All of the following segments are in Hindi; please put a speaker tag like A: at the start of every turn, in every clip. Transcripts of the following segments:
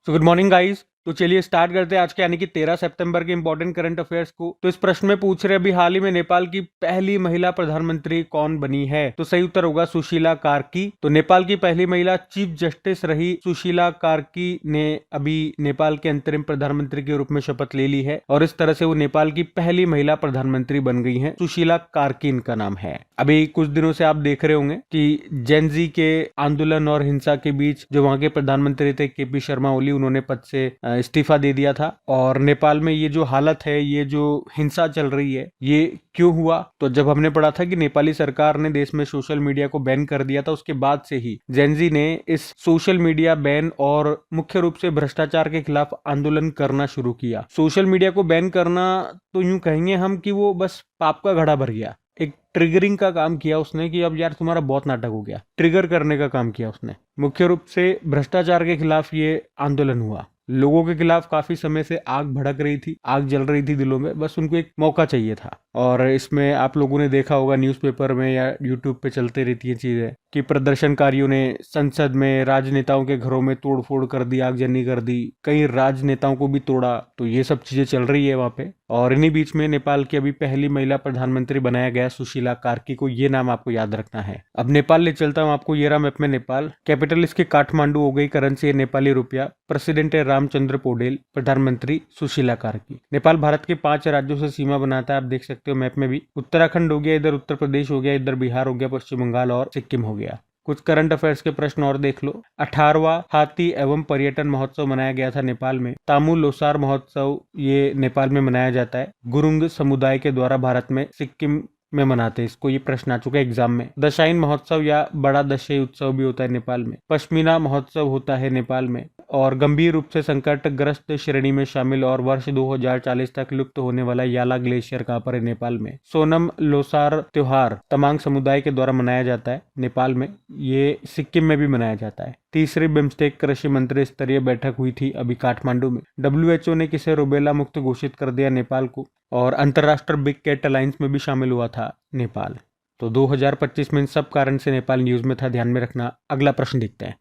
A: So good morning guys. तो चलिए स्टार्ट करते हैं आज के यानी कि 13 सितंबर के इंपॉर्टेंट करंट अफेयर्स को। तो इस प्रश्न में पूछ रहे अभी हाल ही में नेपाल की पहली महिला प्रधानमंत्री कौन बनी है। तो सही उत्तर होगा सुशीला कार्की। तो नेपाल की पहली महिला चीफ जस्टिस रही सुशीला कार्की ने अभी नेपाल के अंतरिम प्रधानमंत्री के रूप में शपथ ले ली है और इस तरह से वो नेपाल की पहली महिला प्रधानमंत्री बन गई है। सुशीला कार्की इनका नाम है। अभी कुछ दिनों से आप देख रहे होंगे कि जेनजी के आंदोलन और हिंसा के बीच जो वहां के प्रधानमंत्री थे केपी शर्मा ओली, उन्होंने पद से इस्तीफा दे दिया था। और नेपाल में ये जो हालत है, ये जो हिंसा चल रही है, ये क्यों हुआ? तो जब हमने पढ़ा था कि नेपाली सरकार ने देश में सोशल मीडिया को बैन कर दिया था, उसके बाद से ही जेनजी ने इस सोशल मीडिया बैन और मुख्य रूप से भ्रष्टाचार के खिलाफ आंदोलन करना शुरू किया। सोशल मीडिया को बैन करना तो यूं कहेंगे हम कि वो बस पाप का घड़ा भर गया। एक ट्रिगरिंग का काम किया उसने कि अब यार तुम्हारा बहुत नाटक हो गया। ट्रिगर करने का काम किया उसने। मुख्य रूप से भ्रष्टाचार के खिलाफ ये आंदोलन हुआ। लोगों के खिलाफ काफी समय से आग भड़क रही थी, आग जल रही थी दिलों में, बस उनको एक मौका चाहिए था। और इसमें आप लोगों ने देखा होगा न्यूज़पेपर में या यूट्यूब पे चलते रहती है चीजें कि प्रदर्शनकारियों ने संसद में राजनेताओं के घरों में तोड़फोड़ कर दी, आगजनी कर दी, कई राजनेताओं को भी तोड़ा। तो ये सब चीजें चल रही है वहां पे। और इन्हीं बीच में नेपाल की अभी पहली महिला प्रधानमंत्री बनाया गया सुशीला कार्की को। ये नाम आपको याद रखना है। अब नेपाल ले चलता हूँ आपको। ये रहा मैप में नेपाल। कैपिटल इसकी काठमांडू हो गई, करेंसी है नेपाली रुपया, प्रेसिडेंट है रामचंद्र पौडेल, प्रधानमंत्री सुशीला कार्की। नेपाल भारत के 5 राज्यों से सीमा बनाता है, आप देख सकते हो मैप में भी। उत्तराखंड हो गया, इधर उत्तर प्रदेश हो गया, इधर बिहार हो गया, पश्चिम बंगाल और सिक्किम हो गया। कुछ करंट अफेयर्स के प्रश्न और देख लो। 18वां हाथी एवं पर्यटन महोत्सव मनाया गया था नेपाल में। तामू लोसार महोत्सव ये नेपाल में मनाया जाता है। गुरुंग समुदाय के द्वारा भारत में सिक्किम में मनाते हैं इसको। ये प्रश्न आ चुका है एग्जाम में। दशाइन महोत्सव या बड़ा दशई उत्सव भी होता है नेपाल में। पश्मीना महोत्सव होता है नेपाल में। और गंभीर रूप से संकटग्रस्त श्रेणी में शामिल और वर्ष 2040 तक लुप्त होने वाला याला ग्लेशियर कहाँ पर है? नेपाल में। सोनम लोसार त्योहार तमांग समुदाय के द्वारा मनाया जाता है नेपाल में। ये सिक्किम में भी मनाया जाता है। तीसरी बिम्स्टेक कृषि मंत्री स्तरीय बैठक हुई थी अभी काठमांडू में। WHO ने किसे रुबेला मुक्त घोषित कर दिया? नेपाल को। और अंतरराष्ट्रीय बिग कैट अलायंस में भी शामिल हुआ था नेपाल। तो 2025 में इन सब कारण से नेपाल न्यूज में था, ध्यान में रखना। अगला प्रश्न देखते हैं।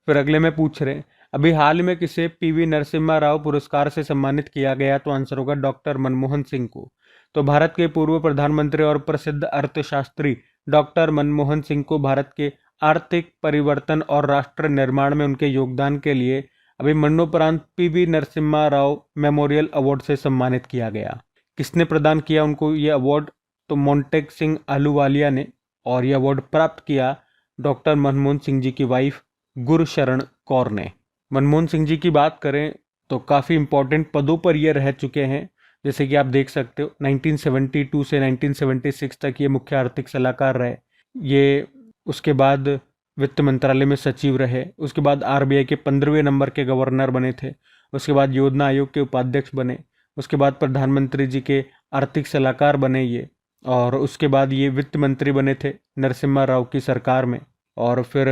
A: फिर अगले में पूछ रहे अभी हाल में किसे PV नरसिम्हा राव पुरस्कार से सम्मानित किया गया? तो आंसर होगा डॉक्टर मनमोहन सिंह को। तो भारत के पूर्व प्रधानमंत्री और प्रसिद्ध अर्थशास्त्री डॉक्टर मनमोहन सिंह को भारत के आर्थिक परिवर्तन और राष्ट्र निर्माण में उनके योगदान के लिए अभी मरणोपरांत PV Narasimha Rao memorial award से सम्मानित किया गया। किसने प्रदान किया उनको ये अवार्ड? तो मोन्टेक सिंह अहलूवालिया ने। और यह अवार्ड प्राप्त किया डॉक्टर मनमोहन सिंह जी की वाइफ गुरशरण कौर ने। मनमोहन सिंह जी की बात करें तो काफ़ी इंपॉर्टेंट पदों पर ये रह चुके हैं। जैसे कि आप देख सकते हो 1972 से 1976 तक ये मुख्य आर्थिक सलाहकार रहे। ये उसके बाद वित्त मंत्रालय में सचिव रहे। उसके बाद RBI के 15वें नंबर के गवर्नर बने थे। उसके बाद योजना आयोग के उपाध्यक्ष बने। उसके बाद प्रधानमंत्री जी के आर्थिक सलाहकार बने ये। और उसके बाद ये वित्त मंत्री बने थे नरसिम्हा राव की सरकार में। और फिर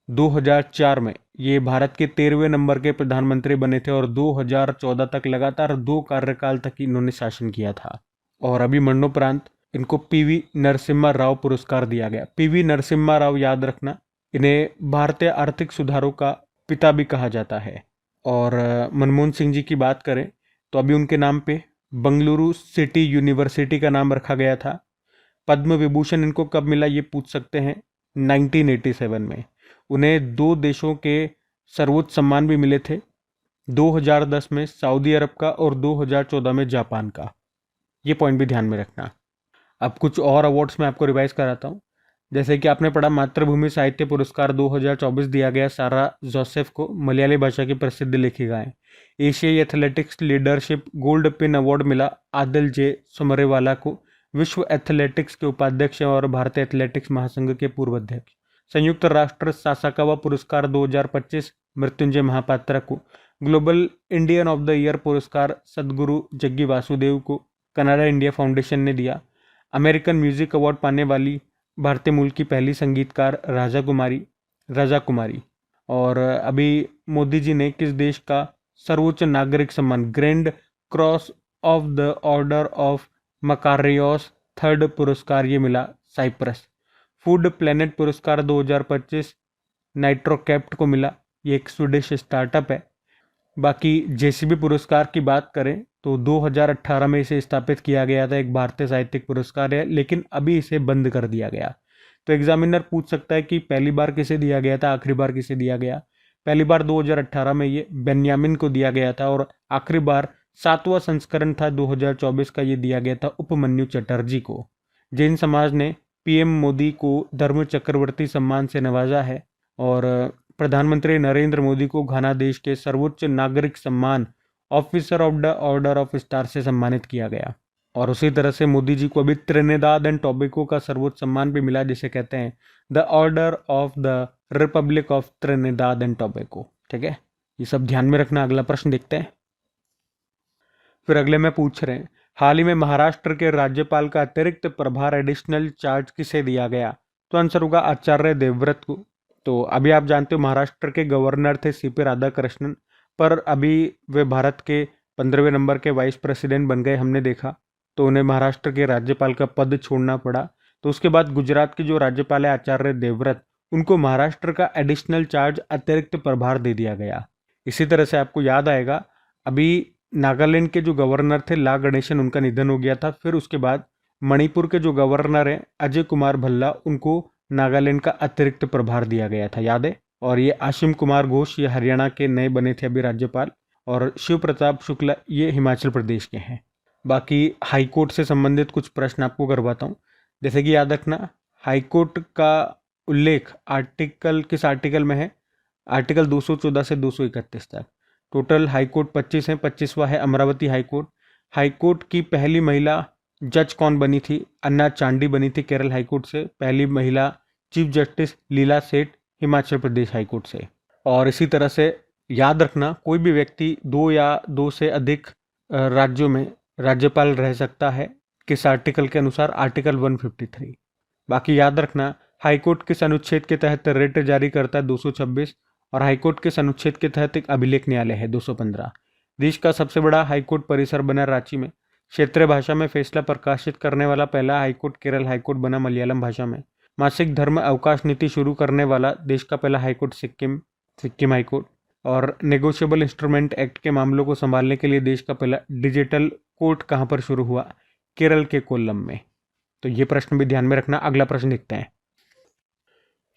A: 2004 में ये भारत के 13वें नंबर के प्रधानमंत्री बने थे और 2014 तक लगातार 2 कार्यकाल तक इन्होंने शासन किया था। और अभी मरणोपरांत इनको PV नरसिम्हा राव पुरस्कार दिया गया। PV नरसिम्हा राव याद रखना, इन्हें भारतीय आर्थिक सुधारों का पिता भी कहा जाता है। और मनमोहन सिंह जी की बात करें तो अभी उनके नाम पे बंगलुरु सिटी यूनिवर्सिटी का नाम रखा गया था। पद्म विभूषण इनको कब मिला ये पूछ सकते हैं? 1987 में। उन्हें 2 देशों के सर्वोच्च सम्मान भी मिले थे। 2010 में सऊदी अरब का और 2014 में जापान का। ये पॉइंट भी ध्यान में रखना। अब कुछ और अवार्ड्स में आपको रिवाइज कराता हूँ। जैसे कि आपने पढ़ा मातृभूमि साहित्य पुरस्कार 2024 दिया गया सारा जोसेफ को, मलयाली भाषा की प्रसिद्ध लेखिका हैं। एशियाई athletics leadership gold pin award मिला आदिल जे सुमरेवाला को। विश्व एथलेटिक्स के उपाध्यक्ष और भारतीय एथलेटिक्स महासंघ के पूर्व अध्यक्ष। संयुक्त राष्ट्र सासाकावा पुरस्कार 2025 मृत्युंजय महापात्रा को। Global Indian of the year पुरस्कार सदगुरु जग्गी वासुदेव को कनाडा इंडिया फाउंडेशन ने दिया। अमेरिकन म्यूजिक अवार्ड पाने वाली भारतीय मूल की पहली संगीतकार राजा कुमारी। और अभी मोदी जी ने किस देश का सर्वोच्च नागरिक सम्मान grand cross of the order of Makarios third पुरस्कार ये मिला? साइप्रस। फूड प्लेनेट पुरस्कार 2025 नाइट्रोकैप्ट को मिला। ये एक स्वीडिश स्टार्टअप है। बाकी जेसीबी पुरस्कार की बात करें तो 2018 में इसे स्थापित किया गया था, एक भारतीय साहित्यिक पुरस्कार है, लेकिन अभी इसे बंद कर दिया गया। तो एग्जामिनर पूछ सकता है कि पहली बार किसे दिया गया था, आखिरी बार किसे दिया गया। पहली बार 2018 में ये बेन्यामिन को दिया गया था और आखिरी बार 7वां संस्करण था 2024 का, ये दिया गया था उपमन्यु चटर्जी को। जैन समाज ने पीएम मोदी को धर्म चक्रवर्ती सम्मान से नवाजा है और प्रधानमंत्री नरेंद्र मोदी को घाना देश के सर्वोच्च नागरिक सम्मान officer of the order of star से सम्मानित किया गया। और उसी तरह से मोदी जी को अभी त्रिनिदाद एंड टोबैगो का सर्वोच्च सम्मान भी मिला, जिसे कहते हैं the order of the Republic of Trinidad and Tobago. ठीक है, ये सब ध्यान में रखना। अगला प्रश्न देखते हैं। फिर अगले में पूछ रहे हैं, हाल ही में महाराष्ट्र के राज्यपाल का अतिरिक्त प्रभार एडिशनल चार्ज किसे दिया गया? तो आंसर होगा आचार्य देवव्रत को। तो अभी आप जानते हो महाराष्ट्र के गवर्नर थे सीपी राधाकृष्णन, पर अभी वे भारत के 15वें नंबर के वाइस प्रेसिडेंट बन गए, हमने देखा। तो उन्हें महाराष्ट्र के राज्यपाल का पद छोड़ना पड़ा। तो उसके बाद गुजरात के जो राज्यपाल है आचार्य देवव्रत, उनको महाराष्ट्र का एडिशनल चार्ज अतिरिक्त प्रभार दे दिया गया। इसी तरह से आपको याद आएगा, अभी नागालैंड के जो गवर्नर थे ला गणेशन, उनका निधन हो गया था। फिर उसके बाद मणिपुर के जो गवर्नर हैं अजय कुमार भल्ला, उनको नागालैंड का अतिरिक्त प्रभार दिया गया था, याद है। और ये आशिम कुमार घोष ये हरियाणा के नए बने थे अभी राज्यपाल, और शिव प्रताप शुक्ला ये हिमाचल प्रदेश के हैं। बाकी हाईकोर्ट से संबंधित कुछ प्रश्न आपको करवाता हूँ। जैसे कि याद रखना, हाईकोर्ट का उल्लेख आर्टिकल किस आर्टिकल में है? आर्टिकल 214 से 231 तक। टोटल हाईकोर्ट 25 हैं, 25वां है अमरावती हाईकोर्ट। हाईकोर्ट की पहली महिला जज कौन बनी थी? अन्ना चांडी बनी थी केरल हाईकोर्ट से। पहली महिला चीफ जस्टिस लीला सेठ हिमाचल प्रदेश हाईकोर्ट से। और इसी तरह से याद रखना, कोई भी व्यक्ति 2 या 2 से अधिक राज्यों में राज्यपाल रह सकता है, किस आर्टिकल के अनुसार? आर्टिकल 153। बाकी याद रखना, हाईकोर्ट किस अनुच्छेद के तहत रेट जारी करता है? 226। और हाईकोर्ट किस अनुच्छेद के तहत एक अभिलेख न्यायालय है? 215। देश का सबसे बड़ा हाईकोर्ट परिसर बना रांची में। क्षेत्रीय भाषा में फैसला प्रकाशित करने वाला पहला हाईकोर्ट केरल हाईकोर्ट बना मलयालम भाषा में। मासिक धर्म अवकाश नीति शुरू करने वाला देश का पहला हाईकोर्ट सिक्किम हाईकोर्ट। और नेगोशिएबल इंस्ट्रूमेंट एक्ट के मामलों को संभालने के लिए देश का पहला डिजिटल कोर्ट कहाँ पर शुरू हुआ? केरल के कोल्लम में। तो ये प्रश्न भी ध्यान में रखना। अगला प्रश्न देखते हैं।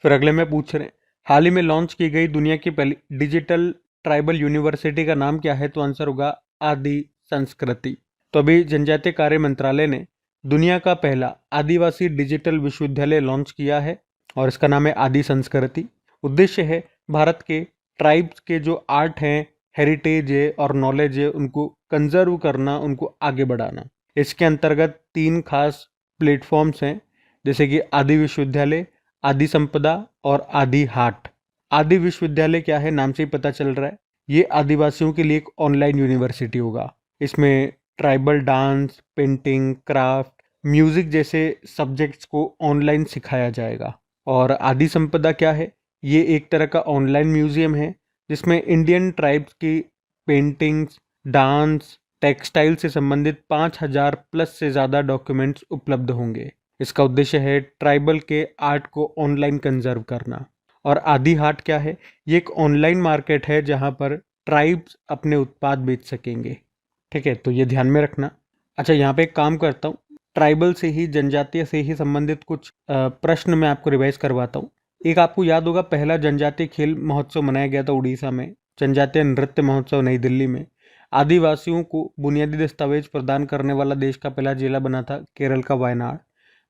A: फिर अगले में पूछ रहे हैं, हाल ही में लॉन्च की गई दुनिया की पहली डिजिटल ट्राइबल यूनिवर्सिटी का नाम क्या है? तो आंसर होगा आदि संस्कृति। तो अभी जनजातीय कार्य मंत्रालय ने दुनिया का पहला आदिवासी डिजिटल विश्वविद्यालय लॉन्च किया है और इसका नाम है आदि संस्कृति। उद्देश्य है भारत के ट्राइब्स के जो आर्ट हैं, हेरिटेज है और नॉलेज है, उनको कंजर्व करना, उनको आगे बढ़ाना। इसके अंतर्गत 3 खास प्लेटफॉर्म्स हैं, जैसे कि आदि विश्वविद्यालय, आदि संपदा और आदि हाट। आदि विश्वविद्यालय क्या है? नाम से ही पता चल रहा है, ये आदिवासियों के लिए एक ऑनलाइन यूनिवर्सिटी होगा। इसमें tribal dance, painting, craft, music जैसे सब्जेक्ट्स को ऑनलाइन सिखाया जाएगा। और आदि संपदा क्या है? ये एक तरह का ऑनलाइन म्यूजियम है जिसमें इंडियन ट्राइब्स की पेंटिंग्स, डांस, टेक्सटाइल से संबंधित 5000 प्लस से ज़्यादा डॉक्यूमेंट्स उपलब्ध होंगे। इसका उद्देश्य है ट्राइबल के आर्ट को ऑनलाइन कंजर्व करना। और आदि हाट क्या है? ये एक ऑनलाइन मार्केट है जहां पर ट्राइब्स अपने उत्पाद बेच सकेंगे। ठीक है, तो ये ध्यान में रखना। अच्छा, यहाँ पे एक काम करता हूँ, ट्राइबल से ही, जनजातीय से ही संबंधित कुछ प्रश्न मैं आपको रिवाइज करवाता हूँ। एक आपको याद होगा, पहला जनजातीय खेल महोत्सव मनाया गया था उड़ीसा में, जनजातीय नृत्य महोत्सव नई दिल्ली में। आदिवासियों को बुनियादी दस्तावेज प्रदान करने वाला देश का पहला जिला बना था केरल का वायनाड।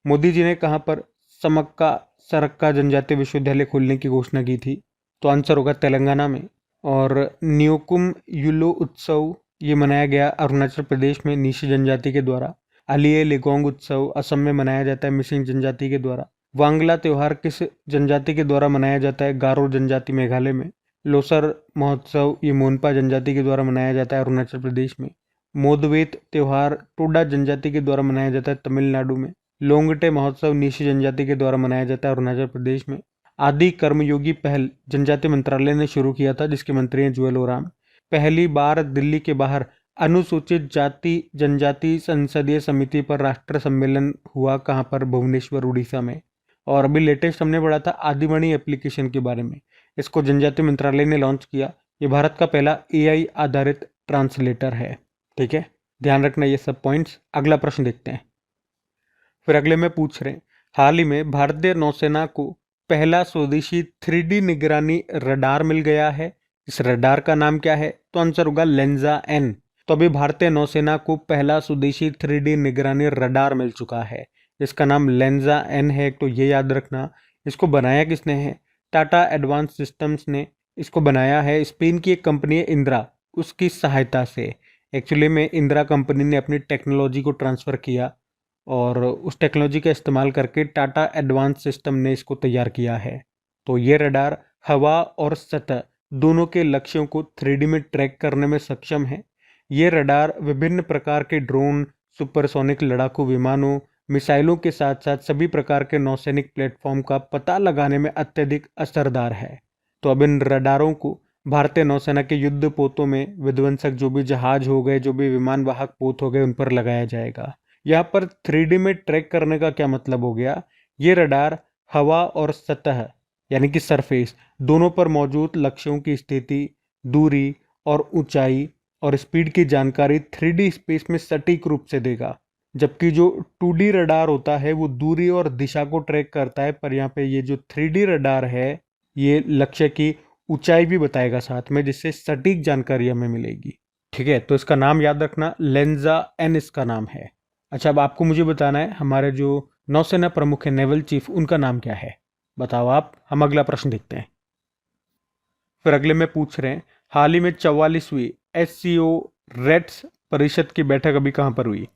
A: मोदी जी ने कहाँ पर समक्का सरक्का जनजातीय विश्वविद्यालय खोलने की घोषणा की थी? तो आंसर होगा तेलंगाना में। और न्योकुम युलो उत्सव ये मनाया गया अरुणाचल प्रदेश में नीशी जनजाति के द्वारा। अलिये लेगोंग उत्सव असम में मनाया जाता है मिसिंग जनजाति के द्वारा। वांगला त्यौहार किस जनजाति के द्वारा मनाया जाता है? गारो जनजाति मेघालय में। लोसर महोत्सव ये मोनपा जनजाति के द्वारा मनाया जाता है अरुणाचल प्रदेश में। मोदवेत त्यौहार टोडा जनजाति के द्वारा मनाया जाता है तमिलनाडु में। लोंगटे महोत्सव नीशी जनजाति के द्वारा मनाया जाता है अरुणाचल प्रदेश में। आदि कर्मयोगी पहल जनजातीय मंत्रालय ने शुरू किया था, जिसके मंत्री हैं जुएल ओराम। पहली बार दिल्ली के बाहर अनुसूचित जाति जनजाति संसदीय समिति पर राष्ट्र सम्मेलन हुआ, कहाँ पर? भुवनेश्वर उड़ीसा में। और अभी लेटेस्ट हमने पढ़ा था आदिमणि एप्लीकेशन के बारे में। इसको जनजातीय मंत्रालय ने लॉन्च किया। ये भारत का पहला AI आधारित ट्रांसलेटर है। ठीक है, ध्यान रखना ये सब पॉइंट्स। अगला प्रश्न देखते हैं। फिर अगले में पूछ रहे हैं, हाल ही में भारतीय नौसेना को पहला स्वदेशी 3D निगरानी रडार मिल गया है। इस रडार का नाम क्या है? तो आंसर होगा लेंजा N। तो अभी भारतीय नौसेना को पहला स्वदेशी 3D निगरानी रडार मिल चुका है, जिसका नाम लेंजा N है। तो ये याद रखना। इसको बनाया किसने है? टाटा एडवांस सिस्टम्स ने इसको बनाया है। स्पेन की एक कंपनी है इंद्रा, उसकी सहायता से। एक्चुअली में इंद्रा कंपनी ने अपनी टेक्नोलॉजी को ट्रांसफ़र किया और उस टेक्नोलॉजी का इस्तेमाल करके टाटा एडवांस सिस्टम ने इसको तैयार किया है। तो ये रडार हवा और सतह दोनों के लक्ष्यों को 3D में ट्रैक करने में सक्षम है। ये रडार विभिन्न प्रकार के ड्रोन, सुपरसोनिक लड़ाकू विमानों, मिसाइलों के साथ साथ सभी प्रकार के नौसैनिक प्लेटफॉर्म का पता लगाने में अत्यधिक असरदार है। तो अब इन रडारों को भारतीय नौसेना के युद्ध पोतों में विध्वंसक जो भी जहाज हो गए, जो भी विमान वाहक पोत हो गए, उन पर लगाया जाएगा। यहाँ पर 3D में ट्रैक करने का क्या मतलब हो गया? ये रडार हवा और सतह यानी कि सरफेस दोनों पर मौजूद लक्ष्यों की स्थिति, दूरी और ऊंचाई और स्पीड की जानकारी 3D स्पेस में सटीक रूप से देगा। जबकि जो 2D रडार होता है वो दूरी और दिशा को ट्रैक करता है, पर यहाँ पे ये जो 3D रडार है ये लक्ष्य की ऊंचाई भी बताएगा साथ में, जिससे सटीक जानकारी हमें मिलेगी। ठीक है, तो इसका नाम याद रखना, लेंजा N इसका नाम है। अच्छा, अब आपको मुझे बताना है हमारे जो नौसेना प्रमुख है, नेवल चीफ, उनका नाम क्या है? बताओ आप। हम अगला प्रश्न देखते हैं। फिर अगले में पूछ रहे हैं, हाल ही में 44वीं SCO रेट्स परिषद की बैठक अभी कहाँ पर हुई?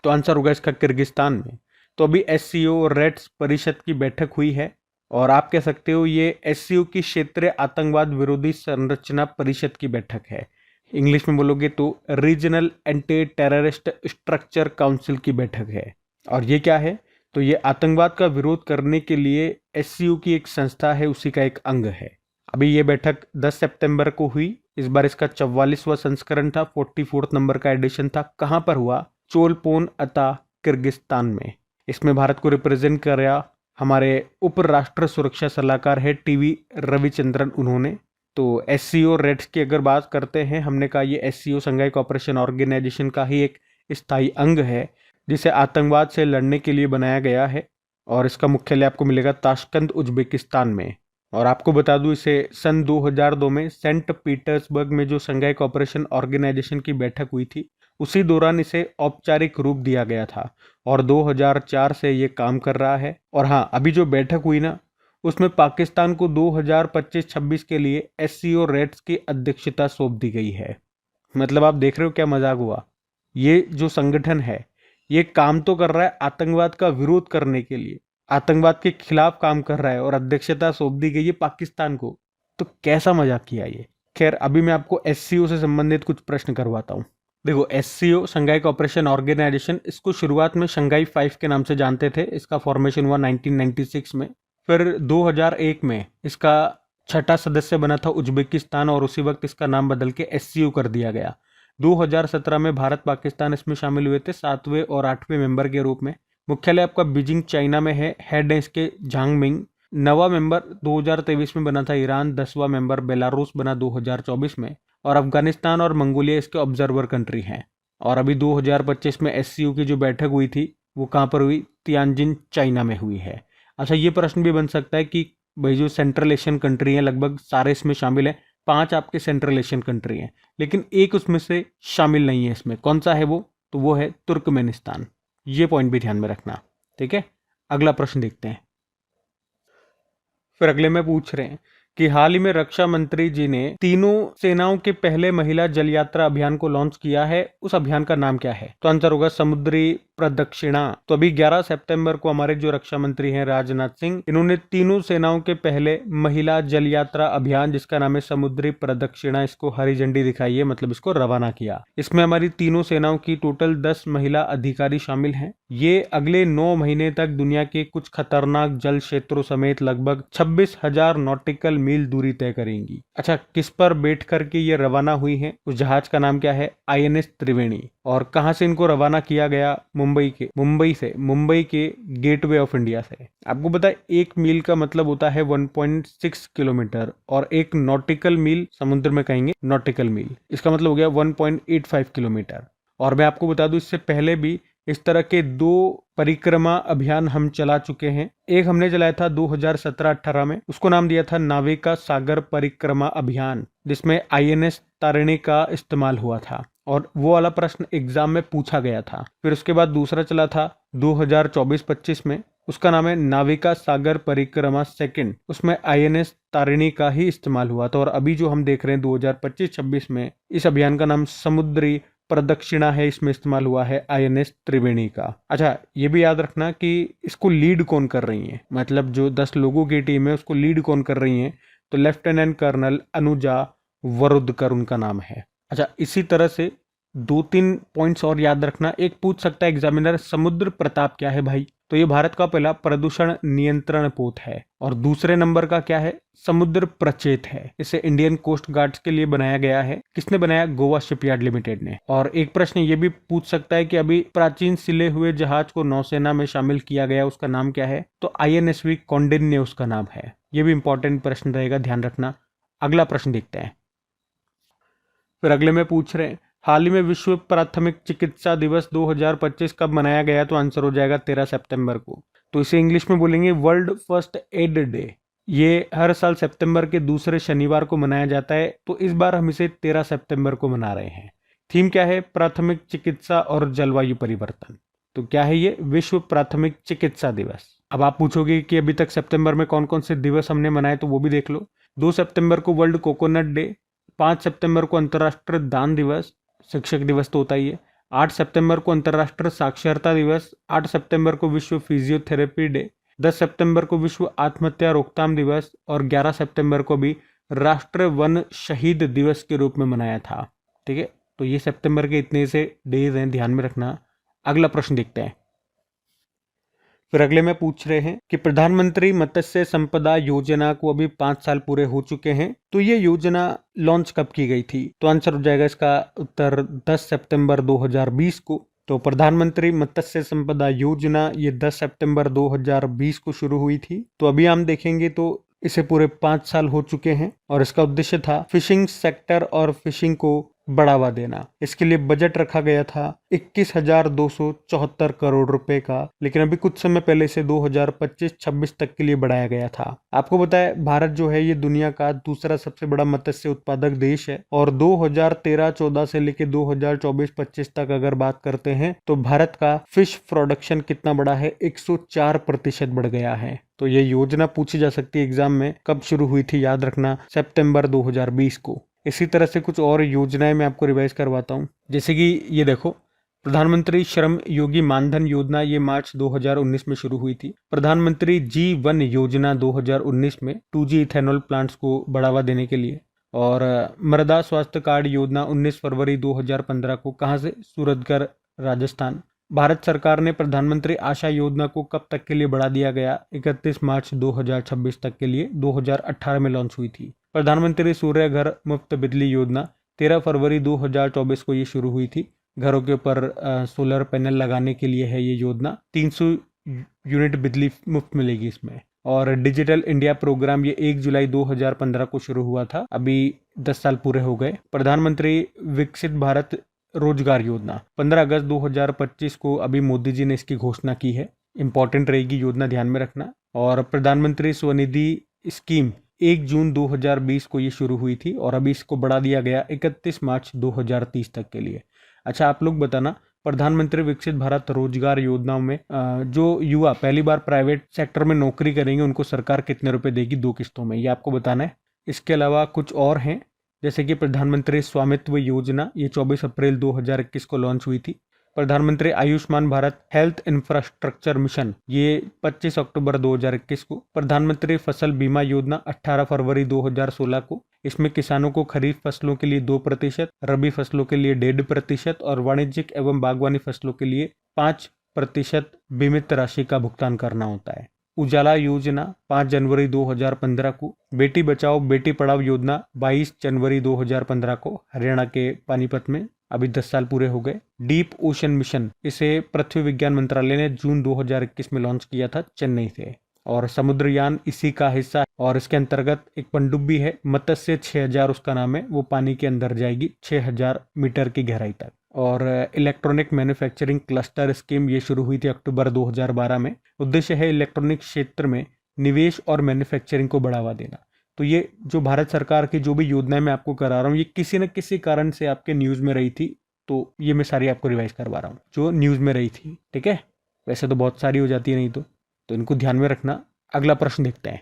A: तो आंसर होगा इसका किर्गिस्तान में। तो अभी SCO रेट्स परिषद की बैठक हुई है और आप कह सकते हो ये SCO की क्षेत्रीय आतंकवाद विरोधी संरचना परिषद की बैठक है। इंग्लिश में बोलोगे तो regional anti terrorist structure council की बैठक है। और ये क्या है? तो ये आतंकवाद का विरोध करने के लिए SCO की एक संस्था है, उसी का एक अंग है। अभी ये बैठक 10 सितंबर को हुई। इस बार इसका 44वां संस्करण था, 44th नंबर का एडिशन था। कहाँ पर हुआ? चोलपोन अता, किर्गिस्तान में। इसमें भारत को रिप्रेजेंट कर रहा हमारे उप राष्ट्र सुरक्षा सलाहकार है TV रविचंद्रन, उन्होंने। तो SCO रेट्स की अगर बात करते हैं, हमने कहा ये SCO शंघाई कोऑपरेशन ऑर्गेनाइजेशन का ही एक स्थायी अंग है, जिसे आतंकवाद से लड़ने के लिए बनाया गया है और इसका मुख्यालय आपको मिलेगा ताशकंद, उज्बेकिस्तान में। और आपको बता दूं, इसे सन 2002 में सेंट पीटर्सबर्ग में जो शंघाई कोऑपरेशन ऑर्गेनाइजेशन की बैठक हुई थी, उसी दौरान इसे औपचारिक रूप दिया गया था और 2004 से ये काम कर रहा है। और हाँ, अभी जो बैठक हुई ना, उसमें पाकिस्तान को 2025-26 के लिए SCO रेट्स की अध्यक्षता सौंप दी गई है। मतलब आप देख रहे हो क्या मजाक हुआ? ये जो संगठन है ये काम तो कर रहा है आतंकवाद का विरोध करने के लिए, आतंकवाद के खिलाफ काम कर रहा है और अध्यक्षता सौंप दी गई है पाकिस्तान को। तो कैसा मजाक किया ये। खैर, अभी मैं आपको SCO से संबंधित कुछ प्रश्न करवाता हूँ। देखो, SCO शंघाई कोऑपरेशन ऑर्गेनाइजेशन, इसको शुरुआत में शंघाई 5 के नाम से जानते थे। इसका फॉर्मेशन हुआ 1996 में। फिर 2001 में इसका छठा सदस्य बना था उज्बेकिस्तान और उसी वक्त इसका नाम बदल के SCO कर दिया गया। 2017 में भारत पाकिस्तान इसमें शामिल हुए थे 7वें और 8वें मेंबर के रूप में। मुख्यालय आपका बीजिंग चाइना में है। हेड है इसके झांगमिंग। 9वां मेंबर 2023 में बना था ईरान। 10वां मेंबर बेलारूस बना 2024 में। और अफगानिस्तान और मंगोलिया इसके ऑब्जर्वर कंट्री हैं। और अभी 2025 में SCO की जो बैठक हुई थी वो कहाँ पर हुई? तियानजिन, चाइना में हुई है। अच्छा, ये प्रश्न भी बन सकता है कि भाई जो सेंट्रल एशियन कंट्री हैं लगभग सारे इसमें शामिल हैं। 5 आपके सेंट्रल एशियन कंट्री हैं, लेकिन एक उसमें से शामिल नहीं है इसमें। कौन सा है वो? तो वो है तुर्कमेनिस्तान। ये पॉइंट भी ध्यान में रखना। ठीक है, अगला प्रश्न देखते हैं। फिर अगले में पूछ रहे हैं कि हाल ही में रक्षा मंत्री जी ने तीनों सेनाओं के पहले महिला जल यात्रा अभियान को लॉन्च किया है। उस अभियान का नाम क्या है? तो आंसर होगा समुद्री प्रदक्षिणा। तो अभी 11 सितंबर को हमारे जो रक्षा मंत्री हैं राजनाथ सिंह, इन्होंने तीनों सेनाओं के पहले महिला जल यात्रा अभियान, जिसका नाम है समुद्री प्रदक्षिणा, इसको हरी झंडी दिखाई है, मतलब इसको रवाना किया। इसमें हमारी तीनों सेनाओं की टोटल 10 महिला अधिकारी शामिल हैं। ये अगले 9 महीने तक दुनिया के कुछ खतरनाक जल क्षेत्रों समेत लगभग 26,000 नॉटिकल मील दूरी तय करेंगी। अच्छा, किस पर बैठ करके ये रवाना हुई है? उस जहाज का नाम क्या है? INS त्रिवेणी। और कहाँ से इनको रवाना किया गया? मुंबई के गेटवे ऑफ इंडिया से। आपको पता है 1 मील का मतलब होता है 1.6 किलोमीटर, और एक नॉटिकल मील समुद्र में कहेंगे नॉटिकल मील, इसका मतलब हो गया 1.85 किलोमीटर। और मैं आपको बता दूं, इससे पहले भी इस तरह के 2 परिक्रमा अभियान हम चला चुके हैं। एक हमने चलाया था 2017-18 में, उसको नाम दिया था नाविका सागर परिक्रमा अभियान, जिसमें INS तारिणी का इस्तेमाल हुआ था, और वो वाला प्रश्न एग्जाम में पूछा गया था। फिर उसके बाद दूसरा चला था 2024-25 में, उसका नाम है नाविका सागर परिक्रमा सेकंड, उसमें INS तारिणी का ही इस्तेमाल हुआ था। और अभी जो हम देख रहे हैं 2025-26 में, इस अभियान का नाम समुद्री प्रदक्षिणा है, इसमें इस्तेमाल हुआ है INS त्रिवेणी का। अच्छा, ये भी याद रखना कि इसको लीड कौन कर रही है, मतलब जो 10 लोगों की टीम है उसको लीड कौन कर रही है, तो लेफ्टिनेंट कर्नल अनुजा वरुदकर उनका नाम है। अच्छा, इसी तरह से 2-3 पॉइंट्स और याद रखना। एक पूछ सकता है एग्जामिनर, समुद्र प्रताप क्या है भाई? तो ये भारत का पहला प्रदूषण नियंत्रण पोत है। और दूसरे नंबर का क्या है? समुद्र प्रचेत है। इसे इंडियन कोस्ट गार्ड्स के लिए बनाया गया है। किसने बनाया? गोवा शिपयार्ड लिमिटेड ने। और एक प्रश्न ये भी पूछ सकता है कि अभी प्राचीन सिले हुए जहाज को नौसेना में शामिल किया गया, उसका नाम क्या है? तो INSV कौंडिन्य उसका नाम है। ये भी इंपॉर्टेंट प्रश्न रहेगा, ध्यान रखना। अगला प्रश्न देखते हैं। फिर अगले में पूछ रहे हैं, हाल ही में विश्व प्राथमिक चिकित्सा दिवस 2025 कब मनाया गया? तो आंसर हो जाएगा 13 सितंबर को। तो इसे इंग्लिश में बोलेंगे वर्ल्ड फर्स्ट एड डे। ये हर साल सितंबर के दूसरे शनिवार को मनाया जाता है, तो इस बार हम इसे 13 सितंबर को मना रहे हैं। थीम क्या है? प्राथमिक चिकित्सा और जलवायु परिवर्तन। तो क्या है ये? विश्व प्राथमिक चिकित्सा दिवस। अब आप पूछोगे कि अभी तक सितंबर में कौन कौन से दिवस हमने मनाए, तो वो भी देख लो। 2 सितंबर को वर्ल्ड कोकोनट डे, 5 सितंबर को अंतर्राष्ट्रीय दान दिवस, शिक्षक दिवस तो होता ही है। 8 सितंबर को अंतर्राष्ट्रीय साक्षरता दिवस, 8 सितंबर को विश्व फिजियोथेरेपी डे, 10 सितंबर को विश्व आत्महत्या रोकथाम दिवस, और 11 सितंबर को भी राष्ट्रीय वन शहीद दिवस के रूप में मनाया था। ठीक है, तो ये सितंबर के इतने से डेज हैं, ध्यान में रखना। अगला प्रश्न देखते हैं। फिर अगले में पूछ रहे हैं कि प्रधानमंत्री मत्स्य संपदा योजना को अभी 5 साल पूरे हो चुके हैं, तो ये योजना लॉन्च कब की गई थी? तो आंसर हो जाएगा इसका उत्तर 10 सितंबर 2020 को। तो प्रधानमंत्री मत्स्य संपदा योजना ये 10 सितंबर 2020 को शुरू हुई थी। तो अभी हम देखेंगे तो इसे पूरे 5 साल हो चुके हैं, और इसका उद्देश्य था फिशिंग सेक्टर और फिशिंग को बढ़ावा देना। इसके लिए बजट रखा गया था 21,274 करोड़ रुपए का, लेकिन अभी कुछ समय पहले से 2025-26 तक के लिए बढ़ाया गया था। आपको पता है भारत जो है ये दुनिया का दूसरा सबसे बड़ा मत्स्य उत्पादक देश है, और 2013-14 से लेकर 2024-25 तक अगर बात करते हैं तो भारत का फिश प्रोडक्शन कितना बड़ा है? 104% बढ़ गया है। तो ये योजना पूछी जा सकती है एग्जाम में, कब शुरू हुई थी? याद रखना सितंबर 2020 को। इसी तरह से कुछ और योजनाएं मैं आपको रिवाइज करवाता हूं, जैसे कि ये देखो, प्रधानमंत्री श्रम योगी मानधन योजना ये मार्च 2019 में शुरू हुई थी। प्रधानमंत्री G1 योजना 2019 में 2G इथेनॉल प्लांट्स को बढ़ावा देने के लिए। और मृदा स्वास्थ्य कार्ड योजना 19 फरवरी 2015 को, कहाँ से? सूरतगढ़, राजस्थान। भारत सरकार ने प्रधानमंत्री आशा योजना को कब तक के लिए बढ़ा दिया गया? 31 मार्च 2026 तक के लिए, 2018 में लॉन्च हुई थी। प्रधानमंत्री सूर्य घर मुफ्त बिजली योजना 13 फरवरी 2024 को ये शुरू हुई थी। घरों के ऊपर सोलर पैनल लगाने के लिए है ये योजना। 300 यूनिट बिजली मुफ्त मिलेगी इसमें। और डिजिटल इंडिया प्रोग्राम ये 1 जुलाई 2015 को शुरू हुआ था, अभी 10 साल पूरे हो गए। प्रधानमंत्री विकसित भारत रोजगार योजना 15 अगस्त 2025 को अभी मोदी जी ने इसकी घोषणा की है। इंपॉर्टेंट रहेगी योजना, ध्यान में रखना। और प्रधानमंत्री स्वनिधि स्कीम 1 जून 2020 को ये शुरू हुई थी, और अभी इसको बढ़ा दिया गया 31 मार्च 2030 तक के लिए। अच्छा, आप लोग बताना, प्रधानमंत्री विकसित भारत रोजगार योजनाओं में जो युवा पहली बार प्राइवेट सेक्टर में नौकरी करेंगे उनको सरकार कितने रुपए देगी 2 किस्तों में, ये आपको बताना है। इसके अलावा कुछ और हैं, जैसे कि प्रधानमंत्री स्वामित्व योजना ये 24 अप्रैल 2021 को लॉन्च हुई थी। प्रधानमंत्री Ayushman Bharat health infrastructure mission ये 25 अक्टूबर 2021 को। प्रधानमंत्री फसल बीमा योजना 18 फरवरी 2016 को। इसमें किसानों को खरीफ फसलों के लिए 2%, रबी फसलों के लिए 1.5% और वाणिज्यिक एवं बागवानी फसलों के लिए 5% बीमित राशि का भुगतान करना होता है। उजाला योजना 5 जनवरी 2015 को। बेटी बचाओ बेटी पढ़ाओ योजना 22 जनवरी 2015 को हरियाणा के पानीपत में अभी 10 साल पूरे हो गए। डीप ओशन मिशन, इसे पृथ्वी विज्ञान मंत्रालय ने जून 2021 में लॉन्च किया था चेन्नई से, और समुद्रयान इसी का हिस्सा है। और इसके अंतर्गत एक पनडुब्बी है मत्स्य 6000 उसका नाम है, वो पानी के अंदर जाएगी 6000 मीटर की गहराई तक। और इलेक्ट्रॉनिक मैन्युफैक्चरिंग क्लस्टर स्कीम ये शुरू हुई थी अक्टूबर 2012 में। उद्देश्य है इलेक्ट्रॉनिक क्षेत्र में निवेश और मैन्युफैक्चरिंग को बढ़ावा देना। तो ये जो भारत सरकार की जो भी योजनाएं मैं आपको करा रहा हूँ, ये किसी न किसी कारण से आपके न्यूज़ में रही थी, तो ये मैं सारी आपको रिवाइज करवा रहा हूँ जो न्यूज़ में रही थी। ठीक है, वैसे तो बहुत सारी हो जाती है नहीं तो इनको ध्यान में रखना। अगला प्रश्न देखते हैं।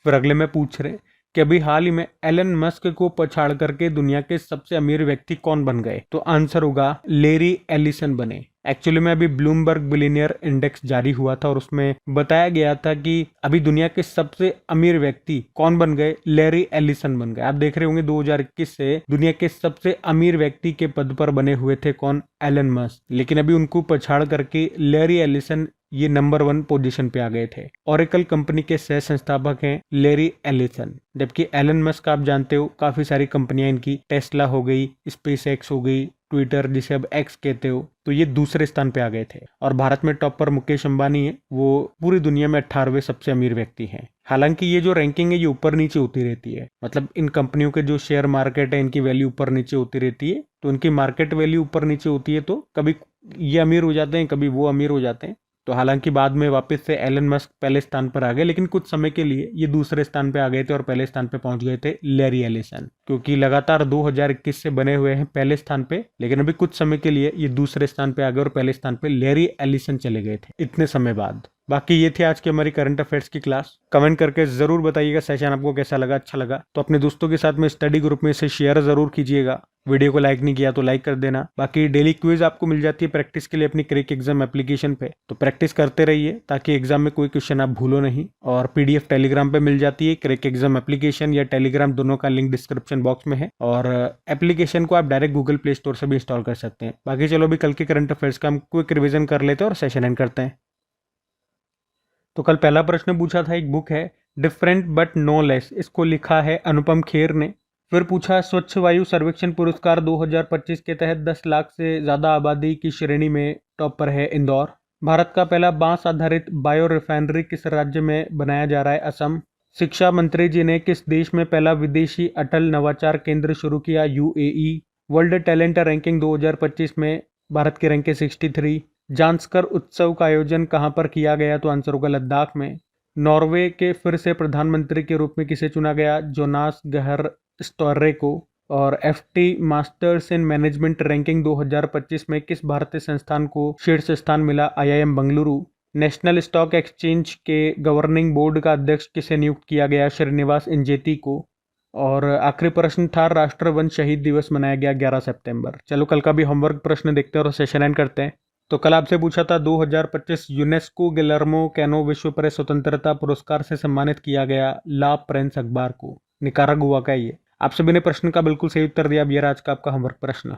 A: फिर अगले में पूछ रहे कि अभी हाल ही में एलन मस्क को पछाड़ करके दुनिया के सबसे अमीर व्यक्ति कौन बन गए? तो आंसर होगा लेरी एलिसन बने। एक्चुअली में अभी ब्लूमबर्ग बिलियनियर इंडेक्स जारी हुआ था और उसमें बताया गया था कि अभी दुनिया के सबसे अमीर व्यक्ति कौन बन गए? लेरी एलिसन बन गए। आप देख रहे होंगे 2021 से दुनिया के सबसे अमीर व्यक्ति के पद पर बने हुए थे कौन? Elon Musk. लेकिन अभी उनको पछाड़ करके लेरी एलिसन ये नंबर 1 पोजीशन पे आ गए थे। ओरेकल कंपनी के सह संस्थापक हैं लेरी एलिसन, जबकि एलन मस्क आप जानते हो काफी सारी कंपनियां इनकी, टेस्ला हो गई, स्पेस एक्स हो गई, ट्विटर जिसे अब एक्स कहते हो, तो ये दूसरे स्थान पे आ गए थे। और भारत में टॉप पर मुकेश अंबानी है, वो पूरी दुनिया में 18वें सबसे अमीर व्यक्ति हैं। हालांकि ये जो रैंकिंग है ये ऊपर नीचे होती रहती है, मतलब इन कंपनियों के जो शेयर मार्केट है इनकी वैल्यू ऊपर नीचे होती रहती है। तो इनकी मार्केट वैल्यू ऊपर नीचे होती है तो कभी ये अमीर हो जाते हैं, कभी वो अमीर हो जाते हैं। तो हालांकि बाद में वापस से एलन मस्क पहले स्थान पर आ गए, लेकिन कुछ समय के लिए ये दूसरे स्थान पे आ गए थे और पहले स्थान पे पहुंच गए थे लेरी एलिसन, क्योंकि लगातार 2021 से बने हुए हैं पहले स्थान पे, लेकिन अभी कुछ समय के लिए ये दूसरे स्थान पे आ गए और पहले स्थान पे लेरी एलिसन चले गए थे इतने समय बाद। बाकी ये थी आज की हमारी करंट अफेयर्स की क्लास। कमेंट करके जरूर बताइएगा सेशन आपको कैसा लगा, अच्छा लगा तो अपने दोस्तों के साथ में स्टडी ग्रुप में इसे शेयर जरूर कीजिएगा। वीडियो को लाइक नहीं किया तो लाइक कर देना। बाकी डेली क्विज आपको मिल जाती है प्रैक्टिस के लिए अपनी क्रैक एग्जाम एप्लीकेशन पे, तो प्रैक्टिस करते रहिए ताकि एग्जाम में कोई क्वेश्चन आप भूलो नहीं। और पीडीएफ टेलीग्राम पे मिल जाती है, क्रैक एग्जाम एप्लीकेशन या टेलीग्राम दोनों का लिंक डिस्क्रिप्शन बॉक्स में है। और एप्लीकेशन को आप डायरेक्ट गूगल प्ले स्टोर से भी इंस्टॉल कर सकते हैं। बाकी चलो अभी कल के करंट अफेयर्स का हम क्विक रिविजन कर लेते हैं और सेशन एंड करते हैं। तो कल पहला प्रश्न पूछा था, एक बुक है डिफरेंट बट नो लेस, इसको लिखा है अनुपम खेर ने। फिर पूछा स्वच्छ वायु सर्वेक्षण पुरस्कार 2025 के तहत 10 लाख से ज्यादा आबादी की श्रेणी में टॉप पर है इंदौर। भारत का पहला बांस आधारित बायो रिफाइनरी किस राज्य में बनाया जा रहा है? असम। शिक्षा मंत्री जी ने किस देश में पहला विदेशी अटल नवाचार केंद्र शुरू किया? यूएई। वर्ल्ड टैलेंट रैंकिंग 2025 में भारत की रैंक है 63। जांस्कर उत्सव का आयोजन कहां पर किया गया? तो आंसर होगा लद्दाख में। नॉर्वे के फिर से प्रधानमंत्री के रूप में किसे चुना गया? जोनास गहर स्टोर्रे को। और FT masters in management ranking 2025 में किस भारतीय संस्थान को शीर्ष स्थान मिला? IIM Bengaluru. National stock exchange के गवर्निंग बोर्ड का अध्यक्ष किसे नियुक्त किया गया? श्रीनिवास इंजेती को। और आखिरी प्रश्न था राष्ट्र वन शहीद दिवस मनाया गया 11 सितंबर। चलो कल का भी होमवर्क प्रश्न देखते हैं और सेशन एंड करते हैं। तो कल आपसे पूछा था 2025 यूनेस्को गिलर्मो कैनो विश्व प्रेस स्वतंत्रता पुरस्कार से सम्मानित किया गया ला प्रेंस अखबार को, निकारागुआ का ये। आप सभी ने प्रश्न का बिल्कुल सही उत्तर दिया। अब ये रहा आज का आपका होमवर्क प्रश्न।